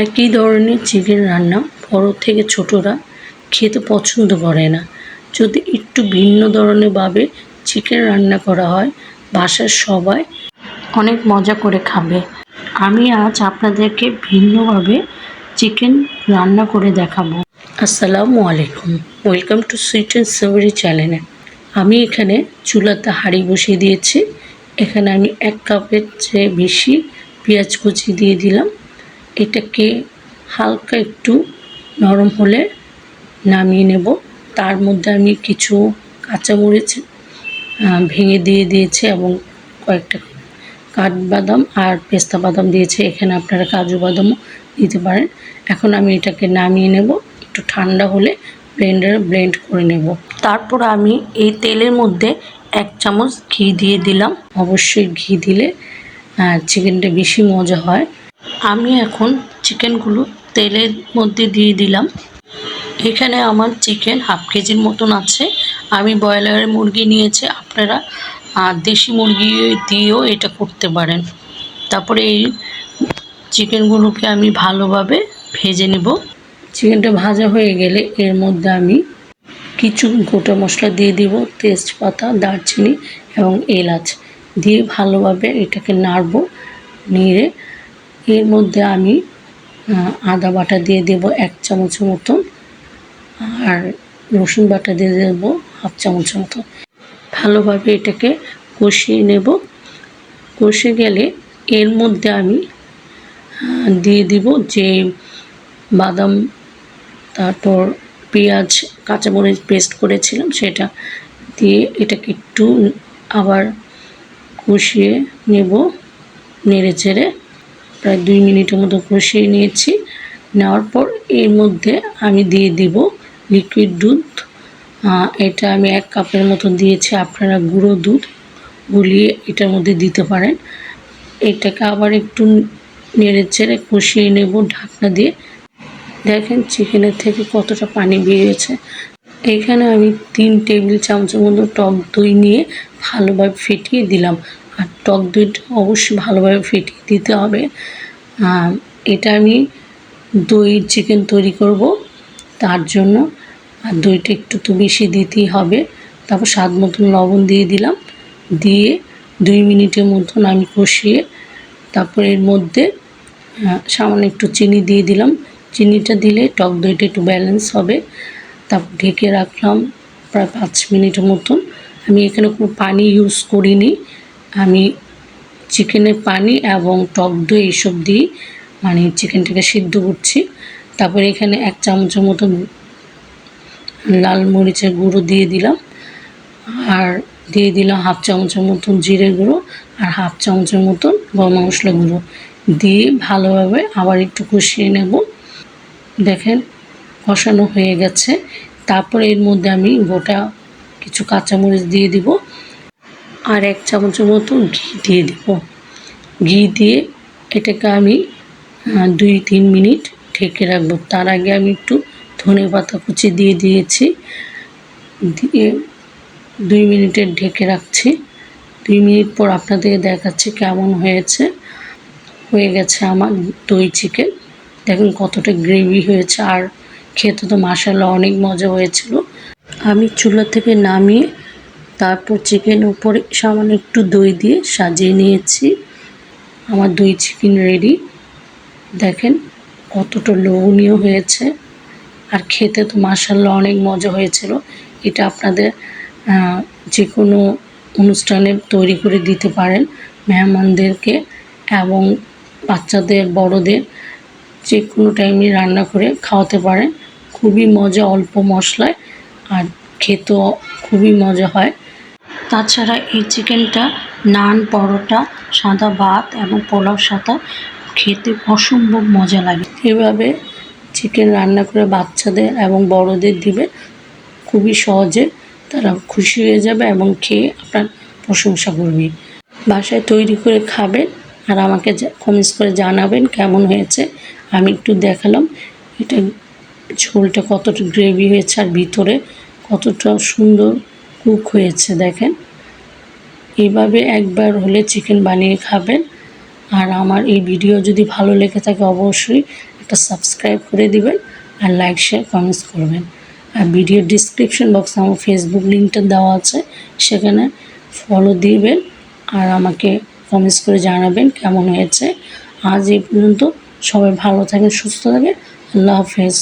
একই ধরনের চিকেন রান্না বড় থেকে ছোটরা খেতে পছন্দ করে না। যদি একটু ভিন্ন ধরনেরভাবে চিকেন রান্না করা হয়, বাসার সবাই অনেক মজা করে খাবে। আমি আজ আপনাদেরকে ভিন্নভাবে চিকেন রান্না করে দেখাবো। আসসালামু আলাইকুম, ওয়েলকাম টু সুইট অ্যান্ড সাভরি চ্যানেলে। আমি এখানে চুলাতে হাঁড়ি বসিয়ে দিয়েছি। এখানে আমি 1 কাপের চেয়ে বেশি পেঁয়াজ কুচি দিয়ে দিলাম। এটাকে হালকা একটু নরম হলে নামিয়ে নেব। তার মধ্যে আমি কিছু কাঁচামরিচ ভেঙে দিয়ে দিয়েছি এবং কয়েকটা কাঠবাদাম আর পেস্তা বাদাম দিয়েছি। এখানে আপনারা কাজু বাদামও দিতে পারেন। এখন আমি এটাকে নামিয়ে নেব। একটু ঠান্ডা হলে ব্লেন্ডারে ব্লেন্ড করে নেব। তারপর আমি এই তেলের মধ্যে 1 চামচ ঘি দিয়ে দিলাম। অবশ্যই ঘি দিলে চিকেনটা বেশি মজা হয়। আমি এখন চিকেনগুলো তেলের মধ্যে দিয়ে দিলাম। এখানে আমার চিকেন হাফ কেজির মতন আছে। আমি ব্রয়লারের মুরগি নিয়েছি, আপনারা দেশি মুরগি দিয়েও এটা করতে পারেন। তারপরে এই চিকেনগুলোকে আমি ভালোভাবে ভেজে নেব। চিকেনটা ভাজা হয়ে গেলে এর মধ্যে আমি কিছু গোটা মশলা দিয়ে দিব, তেজপাতা, দারচিনি এবং এলাচ দিয়ে ভালোভাবে এটাকে নাড়ব। নেড়ে এর মধ্যে আমি আদা বাটা দিয়ে দেব 1 চামচের মতন, আর রসুন বাটা দিয়ে দেব 1/2 চামচের মতো। ভালোভাবে এটাকে কষিয়ে নেব। কষে গেলে এর মধ্যে আমি দিয়ে দিব যে বাদাম, তারপর পেঁয়াজ, কাঁচামরিচ পেস্ট করেছিলাম সেটা দিয়ে এটাকে একটু আবার কষিয়ে নেব। নেড়ে চেড়ে প্রায় 2 মিনিটের মতো কষিয়ে নিয়েছি। নেওয়ার পর এর মধ্যে আমি দিয়ে দিব লিকুইড দুধ। এটা আমি 1 কাপের মতো দিয়েছি। আপনারা গুঁড়ো দুধ গুলিয়ে এটার মধ্যে দিতে পারেন। এটাকে আবার একটু নেড়ে চেড়ে কষিয়ে নেব ঢাকনা দিয়ে। দেখেন চিকেনের থেকে কতটা পানি বেরিয়েছে। এখানে আমি 3 টেবিল চামচের মতো টক দই নিয়ে ভালোভাবে ফেটিয়ে দিলাম। আর টক দইটা অবশ্যই ভালোভাবে ফেটিয়ে দিতে হবে। এটা আমি দই চিকেন তৈরি করব, তার জন্য আর দইটা একটু তো বেশি দিতেই হবে। তারপর স্বাদ মতন লবণ দিয়ে দিলাম। দিয়ে 2 মিনিটের মতন আমি কষিয়ে তারপর এর মধ্যে সামান্য একটু চিনি দিয়ে দিলাম। চিনিটা দিলে টক দইটা একটু ব্যালেন্স হবে। তারপর ঢেকে রাখলাম প্রায় 5 মিনিটের মতন। আমি এখানে কোনো পানি ইউজ করিনি। আমি চিকেনের পানি এবং টক দই এইসব দিয়ে চিকেনটাকে সিদ্ধ করছি। তারপরে এখানে 1 চামচের মতন লাল মরিচের গুঁড়ো দিয়ে দিলাম, আর দিয়ে দিলাম 1/2 চামচের মতন জিরে গুঁড়ো আর 1/2 চামচের মতন গরম মশলা গুঁড়ো দিয়ে ভালোভাবে আবার একটু কষিয়ে নেব। দেখেন কষানো হয়ে গেছে। তারপরে এর মধ্যে আমি গোটা কিছু কাঁচামরিচ দিয়ে দিব আর 1 চামচের মতো ঘি দিয়ে দিব। ঘি দিয়ে এটাকে আমি 2-3 মিনিট ঢেকে রাখবো। তার আগে আমি একটু ধনেপাতা কুচি দিয়ে দিয়েছি। দিয়ে 2 মিনিটের ঢেকে রাখছি। 2 মিনিট পর আপনাদের দেখাচ্ছি কেমন হয়েছে। হয়ে গেছে আমার দই চিকেন। দেখুন কতটা গ্রেভি হয়েছে, আর খেতে তো মাশাআল্লাহ অনেক মজা হয়েছিল। আমি চুলা থেকে নামিয়ে তারপর চিকেনের উপরে সামান্য একটু দই দিয়ে সাজিয়ে নিয়েছি। আমার দই চিকেন রেডি। দেখেন কতটা লোভনীয় হয়েছে, আর খেতে তো মাশাআল্লাহ অনেক মজা হয়েছিল। এটা আপনাদের যে কোনো অনুষ্ঠানে তৈরি করে দিতে পারেন মেহমানদেরকে, এবং বাচ্চাদের, বড়দের যে কোনো টাইমে রান্না করে খাওয়াতে পারেন। খুবই মজা, অল্প মশলায়, আর খেতেও খুবই মজা হয়। তাছাড়া এই চিকেনটা নান, পরোটা, সাদা ভাত এবং পোলাওর সাথে খেতে অসম্ভব মজা লাগে। এভাবে চিকেন রান্না করে বাচ্চাদের এবং বড়দের দিবে, খুবই সহজে তারা খুশি হয়ে যাবে এবং খেয়ে আপনার প্রশংসা করবে। বাসায় তৈরি করে খাবেন আর আমাকে কমেন্টস করে জানাবেন কেমন হয়েছে। আমি একটু দেখালাম এটা ঝোলটা কতটা গ্রেভি হয়েছে আর ভিতরে কতটা সুন্দর কুক হয়েছে। দেখেন এইভাবে একবার হলে চিকেন বানিয়ে খাবেন। আর আমার এই ভিডিও যদি ভালো লেগে থাকে অবশ্যই একটা একটা সাবস্ক্রাইব করে দিবেন আর লাইক শেয়ার কমেন্টস করবেন। আর ভিডিওর ডিসক্রিপশন বক্সে আমার ফেসবুক লিঙ্কটা দেওয়া আছে, সেখানে ফলো দিবেন আর আমাকে কমেন্টস করে জানাবেন কেমন হয়েছে। আজ এই পর্যন্ত, সবাই ভালো থাকেন, সুস্থ থাকেন। আল্লাহ হাফেজ।